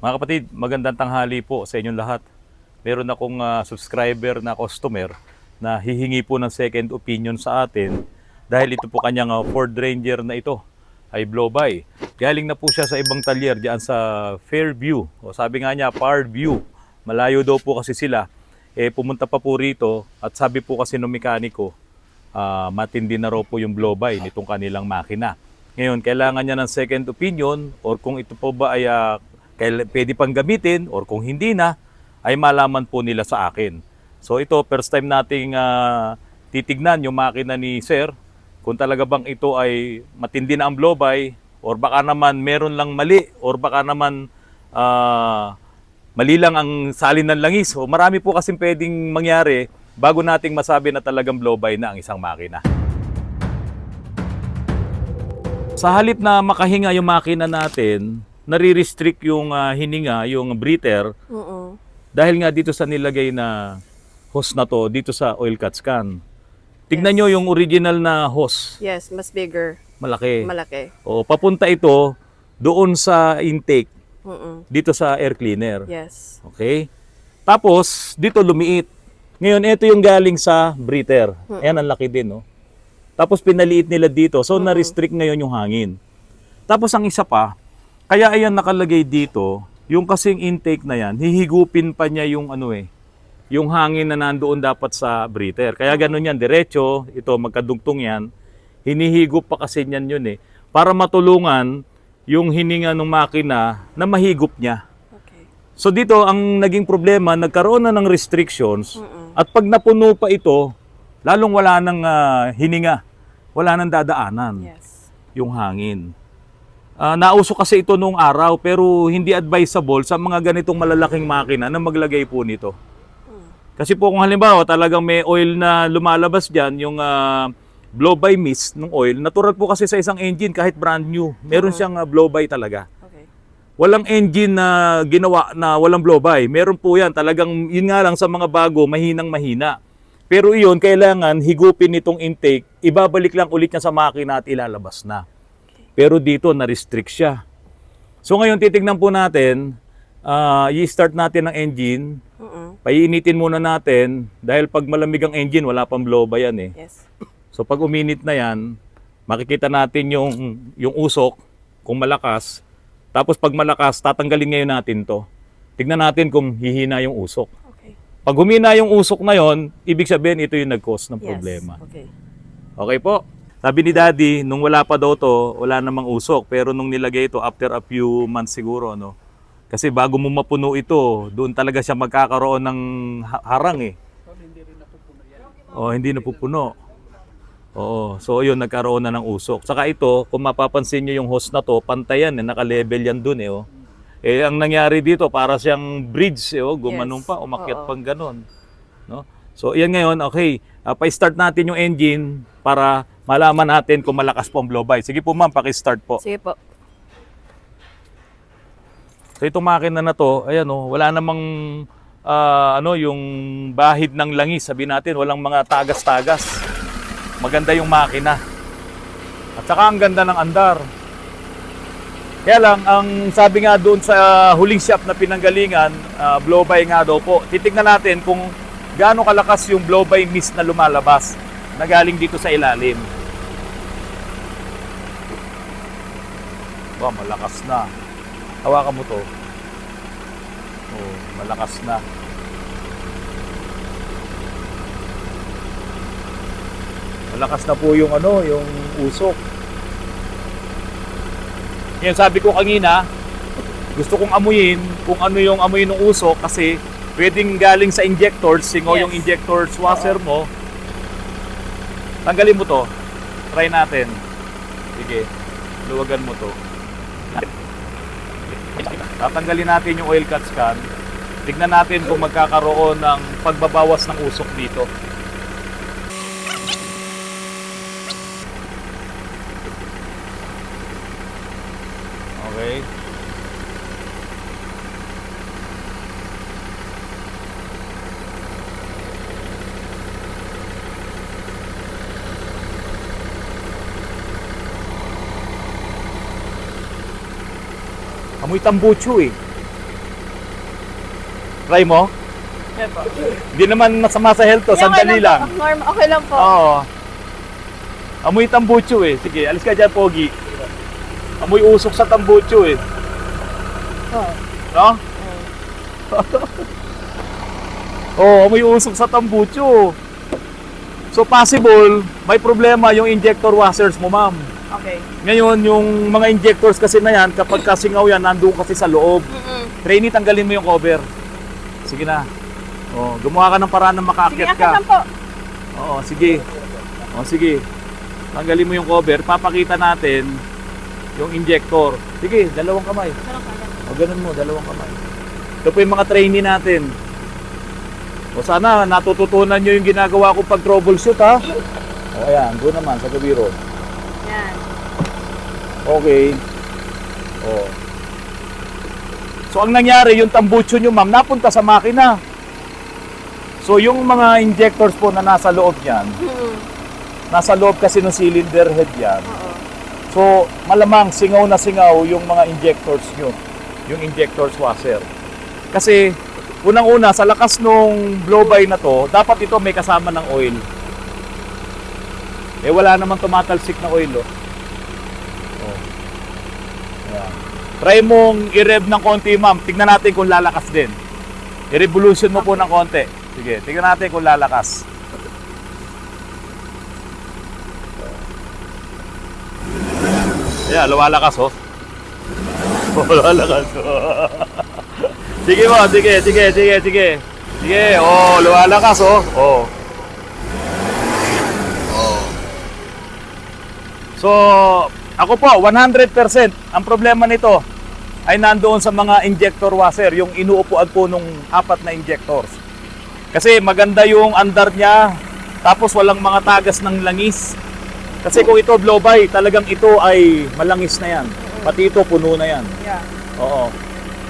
Mga kapatid, magandang tanghali po sa inyong lahat. Meron akong subscriber na customer na hihingi po ng second opinion sa atin dahil ito po kanyang Ford Ranger na ito ay blow-by. Galing na po siya sa ibang talyer diyan sa Fairview. O sabi nga niya, Parview. Malayo daw po kasi sila. Pumunta pa po rito at sabi po kasi ng mekaniko, matindi na raw po yung blow-by nitong kanilang makina. Ngayon, kailangan niya ng second opinion or kung ito po ba ay pwede pang gamitin or kung hindi na, ay malaman po nila sa akin. So ito, first time nating titignan yung makina ni Sir, kung talaga bang ito ay matindi na ang blow-by or baka naman meron lang mali or baka naman mali lang ang salin ng langis. O marami po kasing pwedeng mangyari bago nating masabi na talagang blow-by na ang isang makina. Sa halip na makahinga yung makina natin, nare-restrict yung hininga, yung breather, dahil nga dito sa nilagay na hose na to, dito sa oil cut scan. Tignan nyo yung original na hose. Yes, mas bigger. Malaki. Malaki. O, papunta ito doon sa intake, Mm-mm. dito sa air cleaner. Yes. Okay? Tapos, dito lumiit. Ngayon, ito yung galing sa breather. Ayan, ang laki din, no? Tapos, pinaliit nila dito. So, na-restrict ngayon yung hangin. Tapos, ang isa pa, kaya ayan nakalagay dito, yung kasing intake na yan, hihigupin pa niya yung yung hangin na nandoon dapat sa breather. Kaya ganun yan, diretso, ito magkadugtong yan, hinihigop pa kasi niyan yun para matulungan yung hininga ng makina na mahigop niya. Okay. So dito, ang naging problema, nagkaroon na ng restrictions at pag napuno pa ito, lalong wala ng hininga, wala nang dadaanan Yes. yung hangin. Nauso kasi ito noong araw pero hindi advisable sa mga ganitong malalaking makina na maglagay po nito. Kasi po kung halimbawa talagang may oil na lumalabas dyan, yung blow-by mist ng oil, natural po kasi sa isang engine kahit brand new, meron siyang blow-by talaga. Okay. Walang engine na ginawa na walang blow-by. Meron po yan, talagang yun nga lang sa mga bago, mahinang mahina. Pero iyon, kailangan higupin nitong intake, ibabalik lang ulit niya sa makina at ilalabas na. Pero dito, na-restrict siya. So ngayon, titignan po natin, i-start natin ang engine, paiinitin muna natin, dahil pag malamig ang engine, wala pang blow-by yan Yes. So pag uminit na yan, makikita natin yung usok, kung malakas. Tapos pag malakas, tatanggalin ngayon natin to. Tignan natin kung hihina yung usok. Okay. Pag humina yung usok na yon, ibig sabihin ito yung nag-cause ng Yes. problema. Okay. Okay po. Sabi ni Daddy, nung wala pa daw to, wala namang usok. Pero nung nilagay ito, after a few months siguro, no? Kasi bago mo mapuno ito, doon talaga siya magkakaroon ng harang O, hindi napupuno. Oo. So, yun, nagkaroon na ng usok. Saka ito, kung mapapansin nyo yung hose na to, pantayan, naka-level yan doon oh. Ang nangyari dito, para siyang bridge, gumanong Yes. pa, umakyat Oo. pang ganon. No? So, yan ngayon, okay. Pa-start natin yung engine para malaman natin kung malakas po ang blow-by. Sige po ma'am, paki-start po. Sige po. So itong makina na to, ayan wala namang yung bahid ng langis, sabi natin, walang mga tagas-tagas. Maganda yung makina. At saka ang ganda ng andar. Kaya lang, ang sabi nga doon sa huling shop na pinanggalingan, blow-by nga daw po. Titignan natin kung gaano kalakas yung blow-by mist na lumalabas na galing dito sa ilalim. Wow, malakas na. Hawakan mo to. Oh, malakas na. Malakas na po yung yung usok. Yan sabi ko kanina, gusto kong amuyin kung ano yung amoy ng usok kasi pwedeng galing sa injectors, singaw Yes. yung injectors washer mo. Tanggalin mo to. Try natin. Sige. Luwagan mo to. Tatanggalin natin yung oil cut scan. Tignan natin kung magkakaroon ng pagbabawas ng usok dito. Okay. Amoy tambucho Try mo? Yan po. Hindi naman masama sa health to, Yeah, sandali okay lang. Po. Okay lang po. Oo. Amoy tambucho eh. Sige, alis ka dyan, Pogi. Amoy usok sa tambucho eh. Oh. No? Oh, amoy usok sa tambucho. So possible, may problema yung injector washers mo, ma'am. Okay. Ngayon, yung mga injectors kasi na yan, kapag kasingaw yan, nandun kasi sa loob. Trainee, tanggalin mo yung cover. Sige na. Oh, gumawa ka ng paraan na Sige, makaakyat akit ka. lang po. Oo, sige. O, sige. Tanggalin mo yung cover. Papakita natin yung injector. Sige, dalawang kamay. O, ganun mo, dalawang kamay. Ito po yung mga trainee natin. O, sana natututunan nyo yung ginagawa kong pag-troubleshoot, ha? O, ayan. Doon naman, sa gabiro. Yan. Okay. O. So, ang nangyari, yung tambucho nyo, ma'am, napunta sa makina. So, yung mga injectors po na nasa loob yan, nasa loob kasi ng cylinder head yan. Oo. So, malamang singaw na singaw yung mga injectors nyo, yung injectors washer. Kasi, unang-una, sa lakas nung blow-by na to, dapat ito may kasama ng oil. Eh, wala namang tumatalsik na oil, oh. Oh. Ayan. Try mong i-rev ng konti, ma'am. Tignan natin kung lalakas din. I-revolution mo po ng konti. Sige, tignan natin kung lalakas. Yeah, lumalakas, oh. Lumalakas, oh. Sige mo, sige. Sige, oh, lumalakas, oh. Oh. Oh. So, ako po, 100%. Ang problema nito ay nandoon sa mga injector washer, yung inuupuan po nung 4 na injectors. Kasi maganda yung andar niya, tapos walang mga tagas ng langis. Kasi kung ito blow-by, talagang ito ay malangis na yan. Pati ito, puno na yan. Yeah. Oo.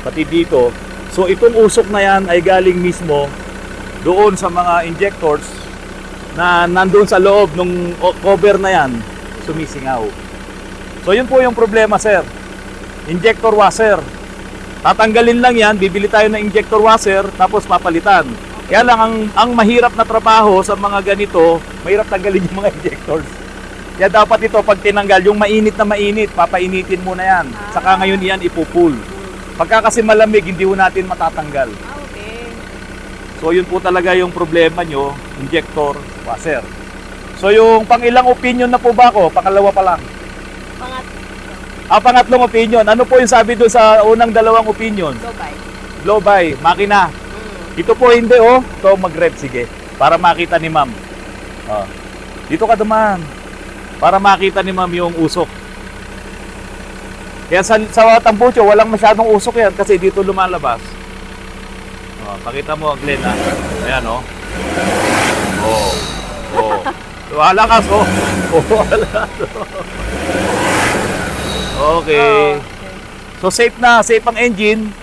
Pati dito. So itong usok na yan ay galing mismo doon sa mga injectors na nandoon sa loob ng cover na yan, sumisingaw. So yun po yung problema, sir. Injector washer. Tatanggalin lang yan, bibili tayo ng injector washer, tapos papalitan. Kaya lang, ang mahirap na trabaho sa mga ganito, mahirap tanggalin yung mga injectors. Kaya dapat ito, pag tinanggal, yung mainit na mainit, papainitin muna yan. Saka ngayon yan ipupul. Pagka kasi malamig, hindi ho natin matatanggal. Okay. So yun po talaga yung problema nyo, injector washer. So yung pang-ilang opinion na po ba ako? Pangalawa pa lang. Pangatlong opinion. Ano po yung sabi doon sa unang dalawang opinion? Go-by. Blow-by, makina. Ito po hindi, oh. Ito mag-rev, sige. Para makita ni ma'am. Oh. Dito ka dumaan. Para makita ni ma'am yung usok. Kaya sa tambucho, walang masyadong usok yan kasi dito lumalabas. Oh, pakita mo, Glenn, ha? Ayan, oh. Oh. Oh. Walakas, oh. Oh, walakas, oh. Okay. So safe na, safe ang engine.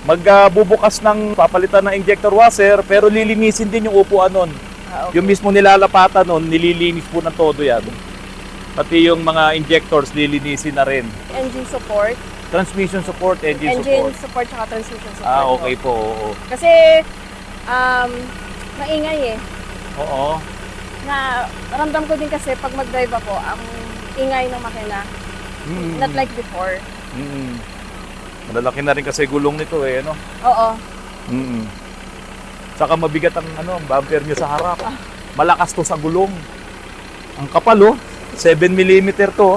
Magbubukas ng papalitan ng injector washer, pero lilinisin din yung upuan nun. Okay. Yung mismo nilalapatan nun, nililinis po ng todo yan. Pati yung mga injectors, lilinisin na rin. Engine support. Transmission support, engine support. support tsaka transmission support. Ah, okay po, oo. Kasi, maingay eh. Oo. Na, ramdam ko din kasi pag mag-drive ako, ang ingay ng makina. Not like before. Malalaki na rin kasi gulong nito eh, ano? Oo. Saka mabigat ang ang bumper nyo sa harap. Malakas to sa gulong. Ang kapal, oh. 7mm to.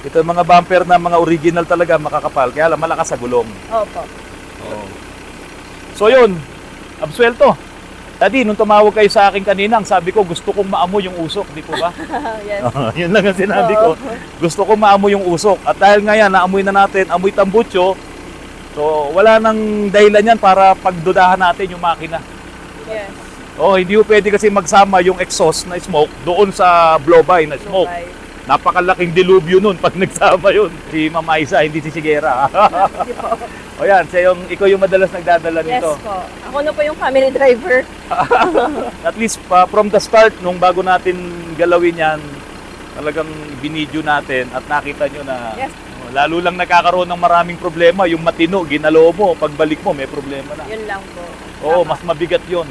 Ito mga bumper na mga original talaga, makakapal. Kaya lang malakas sa gulong. Opo. Oo. So yun, absuelto. Daddy, nung tumawag kayo sa akin kanina, ang sabi ko, gusto kong maamoy yung usok, di po ba? Yes. Yun lang ang sinabi ko. Gusto kong maamoy yung usok. At dahil nga yan, naamoy na natin, amoy tambucho, so wala nang dahilan yan para pagdudahan natin yung makina. Yes. Oh, hindi po pwede kasi magsama yung exhaust na smoke doon sa blow-by na smoke. Go-by. Napakalaking dilubyo nun pag nagsama yun. Si Ma'am Aiza, hindi si Sigera. Hindi po. O yan, ikaw yung madalas nagdadala Yes nito. po. Ako na po yung family driver. At least from the start, nung bago natin galawin yan, talagang binidyo natin at nakita nyo na Yes. Lalo lang nakakaroon ng maraming problema. Yung matino, ginalo mo, pagbalik mo, may problema na. Yun lang po. Oo, Tama. mas mabigat yon.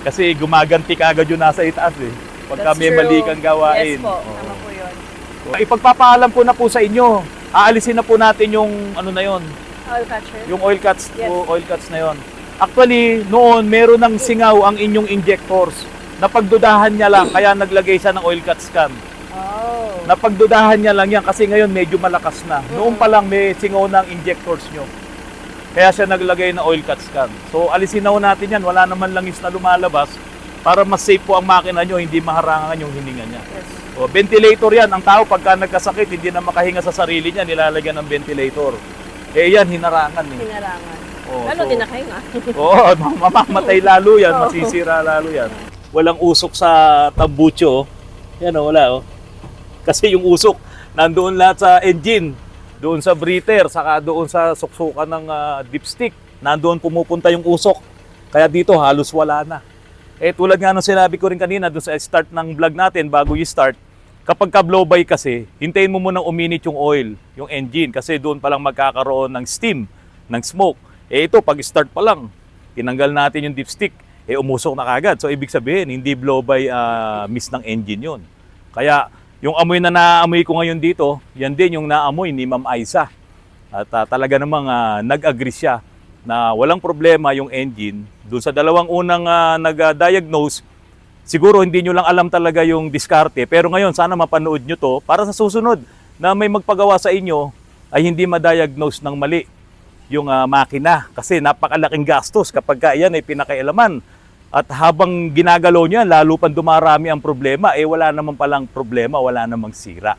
Kasi gumaganti ka agad yung nasa itaas eh. Pagka That's may true. mali kang gawain. Yes po, Oo. tama po yun. So, ipagpapaalam po na po sa inyo. Aalisin na po natin yung ano na yon, Oil catcher. yung oil cuts, Yes. oil cuts na yon. Actually, noon meron ng singaw ang inyong injectors. Napagdudahan niya lang kaya naglagay siya ng oil cuts can. Oh. Napagdudahan niya lang yan kasi ngayon medyo malakas na. Noon pa lang may singaw ng injectors nyo. Kaya siya naglagay ng oil cuts can. So alisin na ho natin yan. Wala naman langis na lumalabas para mas safe po ang makina nyo, hindi maharangan yung hininga niya. Yes. O, ventilator yan. Ang tao pagka nagkasakit, hindi na makahinga sa sarili niya, nilalagyan ng ventilator. Eh yan, hinarangan eh. Hinarangan. Oh, Lalo so- din nakahinga. Oo, mamamatay lalo yan, Oo. masisira lalo yan. Walang usok sa tambucho. Yan o, wala o. Kasi yung usok, nandoon lahat sa engine, doon sa breather, saka doon sa suksukan ng dipstick. Nandoon pumupunta yung usok. Kaya dito halos wala na. Eh tulad nga ng sinabi ko rin kanina doon sa start ng vlog natin bago i-start, kapag ka blow by kasi, hintayin mo munang uminit yung oil, yung engine, kasi doon pa lang magkakaroon ng steam, ng smoke. Eh ito, pag start pa lang, tinanggal natin yung dipstick, eh umusok na kagad. So ibig sabihin, hindi blow by miss ng engine yun. Kaya yung amoy na naamoy ko ngayon dito, yan din yung naamoy ni Ma'am Aiza. At talaga namang nag-agree siya na walang problema yung engine. Doon sa dalawang unang nag-diagnose, siguro hindi nyo lang alam talaga yung diskarte. Pero ngayon, sana mapanood nyo to para sa susunod na may magpagawa sa inyo ay hindi ma-diagnose ng mali yung makina. Kasi napakalaking gastos kapag yan ay pinakailaman. At habang ginagalaw niya, lalo pang dumarami ang problema, eh wala naman palang problema, wala namang sira.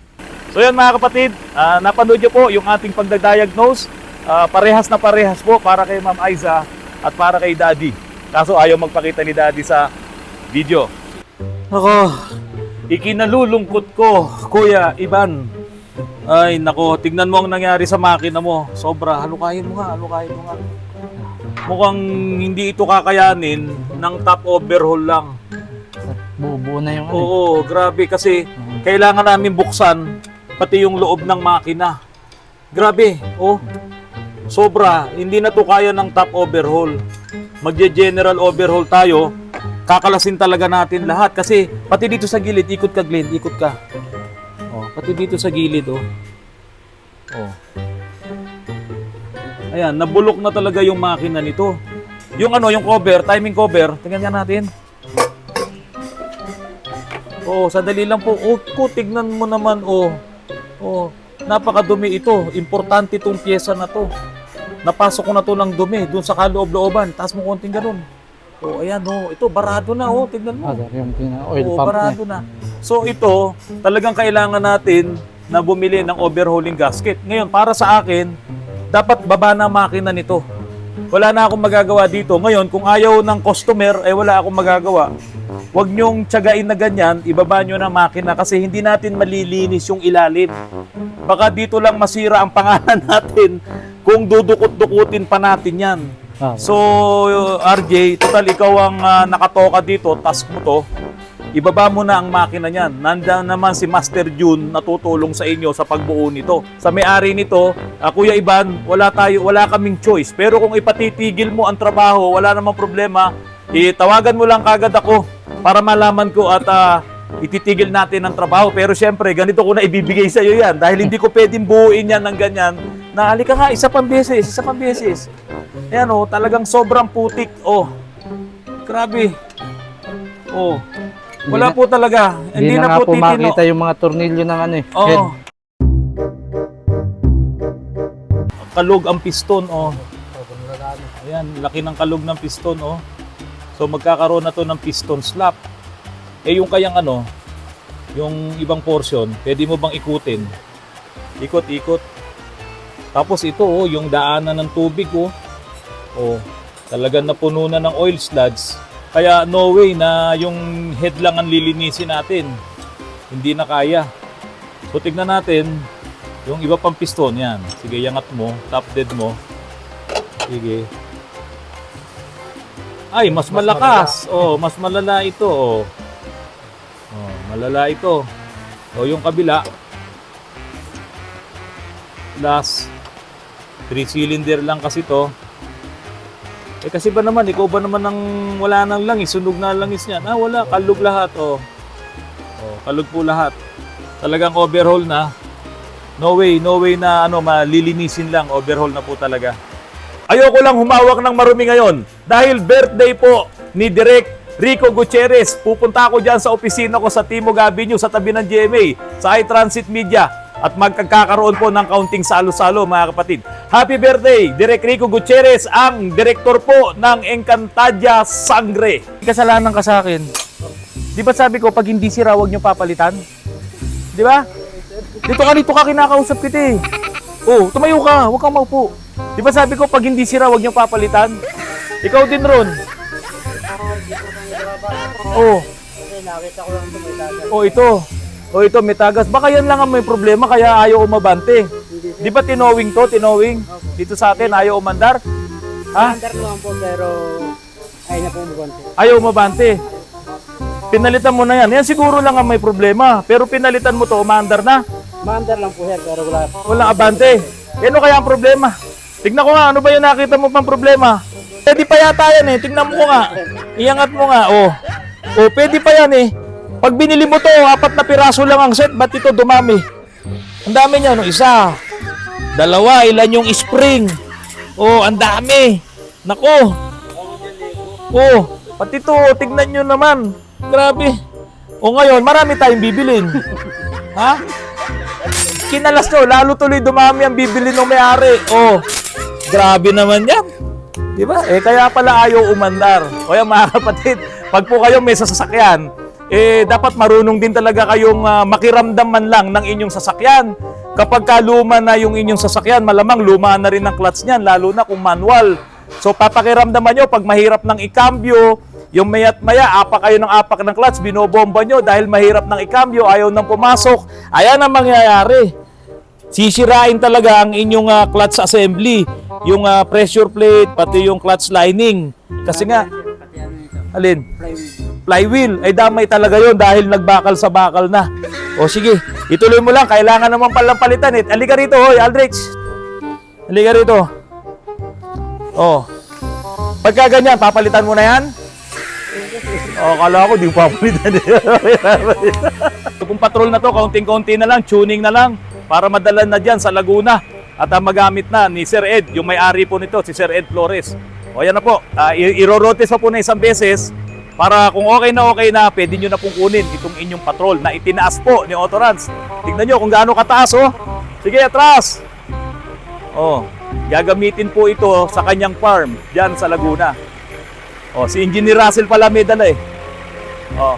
So yan mga kapatid, napanood niyo po yung ating pagdadiagnose. Parehas na parehas po para kay Ma'am Aiza at para kay Daddy. Kaso ayaw magpakita ni Daddy sa video. Ako, ikinalulungkot ko, Kuya Ivan. Ay nako, tignan mo ang nangyari sa makina mo. Sobra, halukayin mo nga, halukayin mo nga. Mukhang hindi ito kakayanin ng top overhaul lang. Bubuo na yung ano. Oo, grabe kasi kailangan namin buksan pati yung loob ng makina. Grabe, oh. Sobra, hindi na to kaya ng top overhaul. Magje-general overhaul tayo, kakalasin talaga natin lahat kasi pati dito sa gilid, ikot ka Glenn, ikot ka. Oh, pati dito sa gilid, oh. Oh. Ayan, nabulok na talaga yung makina nito. Yung ano, yung cover, timing cover, tingnan nga natin. Oh, sandali lang po. Oh, tignan mo naman, oh. Oh, napakadumi ito. Importante itong pyesa na to. Napasok ko na to ng dumi doon sa kaloob-looban. Taas mo konting ganun. Oh, ayan, oh. Ito, barado na, oh. Tignan mo. Yung oil Oo, pump barado niya. na. So ito, talagang kailangan natin na bumili ng overhauling gasket. Ngayon, para sa akin, dapat baba na makina nito. Wala na akong magagawa dito. Ngayon, kung ayaw ng customer, eh wala akong magagawa. Huwag nyong tiyagain na ganyan, ibaba nyo na makina kasi hindi natin malilinis yung ilalim. Baka dito lang masira ang pangalan natin kung dudukot-dukutin pa natin yan. So, RJ, total ikaw ang nakatoka dito, task mo to. Ibaba mo na ang makina niyan. Nandiyan naman si Master June na tutulong sa inyo sa pagbuo nito. Sa may-ari nito, Kuya Ivan, wala kaming choice. Pero kung ipatitigil mo ang trabaho, wala namang problema. Tawagan mo lang kagad ako para malaman ko at ititigil natin ang trabaho. Pero syempre, ganito ko na ibibigay sa iyo yan. Dahil hindi ko pwedeng buuin yan ng ganyan. Na halika nga, isa pang beses. Ayan oh, talagang sobrang putik. Oh, grabe. Oh, wala po talaga. Hindi na nga po titino. makita yung mga tornilyo ng ano eh. Oo. Head. Kalog ang piston, oh. Ayan, laki ng kalog ng piston, oh. So magkakaroon na to ng piston slap. Eh yung kayang ano, yung ibang portion, pwede mo bang ikutin? Ikot. Tapos ito, oh, yung daanan ng tubig, oh. Oh, talagang napuno na ng oil sludge. Kaya no way na yung head lang ang lilinisin natin. Hindi na kaya. So tignan natin yung iba pang piston. Yan. Sige, yangat mo. Top dead mo. Sige. Ay, mas malakas. Oh, mas malala ito. Oh. Oh, malala ito. O yung kabila. plus 3-cylinder lang kasi to. Eh kasi ba naman, ikaw ba naman ang wala nang langis, sunog na langis niyan? Ah, wala, kalog lahat, oh. Oh, kalog po lahat. Talagang overhaul na. No way na malilinisin lang, overhaul na po talaga. Ayoko lang humawak ng marumi ngayon dahil birthday po ni Direk Rico Gutierrez. Pupunta ako dyan sa opisina ko sa Timog Avenue sa tabi ng GMA sa iTransit Media at magkakaroon po ng kaunting salo-salo mga kapatid. Happy birthday Direk Rico Gutierrez, ang direktor po ng Encantadia Sangre. Kasalanan ka sa akin. Di ba sabi ko pag hindi sira wag niyo papalitan? Di ba? Dito ka kinakausap kita eh. Oh, tumayo ka, huwag kang maupo. Di ba sabi ko, pag hindi sira, huwag niyong papalitan? Ikaw din ron. Oh. Oh, ito. Oh, ito, may tagas. Baka yan lang ang may problema, kaya ayaw umabante. Di ba tinowing to? Tinowing? Dito sa atin, ayaw umandar? Ha? Under naman po, pero ayaw na po umabante. Ayaw umabante. Pinalitan mo na yan. Yan siguro lang ang may problema. Pero pinalitan mo to, umandar na. Maandar lang po, sir, pero wala. Walang abante. Ano kaya ang problema? Tignan ko nga, ano ba yung nakita mo pang problema? Pwede pa yata yan eh. Tignan mo ko nga. Iangat mo nga, oh. Oh, pwede pa yan eh. Pag binili mo to, 4 na piraso lang ang set, ba't ito dumami? Ang dami niya, no? 1, 2, ilan yung spring? Oh, ang dami. Nako. Oh, pati ito, tignan nyo naman. Grabe. O ngayon, marami tayong bibilin. Ha? Kinalas nyo, lalo tuloy dumami ang bibili ng may-ari. Oh, grabe naman yan. Diba? Eh, kaya pala ayaw umandar. O yan mga kapatid, pag po kayo may sasakyan, eh, dapat marunong din talaga kayong makiramdam man lang ng inyong sasakyan. Kapag kaluma na yung inyong sasakyan, malamang luma na rin ang clutch niyan, lalo na kung manual. So, papakiramdaman nyo, pag mahirap ng ikambyo, yung maya't maya, apak kayo ng apak ng clutch, binobomba nyo dahil mahirap ng ikambyo, ayaw nang pumasok. Ayan ang mangyayari. Sisirain talaga ang inyong clutch assembly, yung pressure plate, pati yung clutch lining. Kasi nga, Pati ano ito, alin? flywheel. Flywheel, ay damay talaga yon dahil nagbakal sa bakal na. O sige, ituloy mo lang, kailangan naman palang palitan eh. Halika rito, hoy, Aldrich. Halika rito. O, pagka ganyan, papalitan mo na yan? O, kala ko, di mo papalitan. Kung patrol na to, kaunting-kaunti na lang, tuning na lang, para madala na dyan sa Laguna. At magamit na ni Sir Ed, yung may-ari po nito, si Sir Ed Flores. O, yan na po. Irorotes pa po na isang beses para kung okay na, pwede nyo na pong kunin itong inyong patrol na itinaas po ni Autorans. Tignan nyo kung gaano kataas, oh. Sige, atras. Oh, gagamitin po ito sa kanyang farm dyan sa Laguna. Oh, si Engineer Russell pala may dala eh. Oh,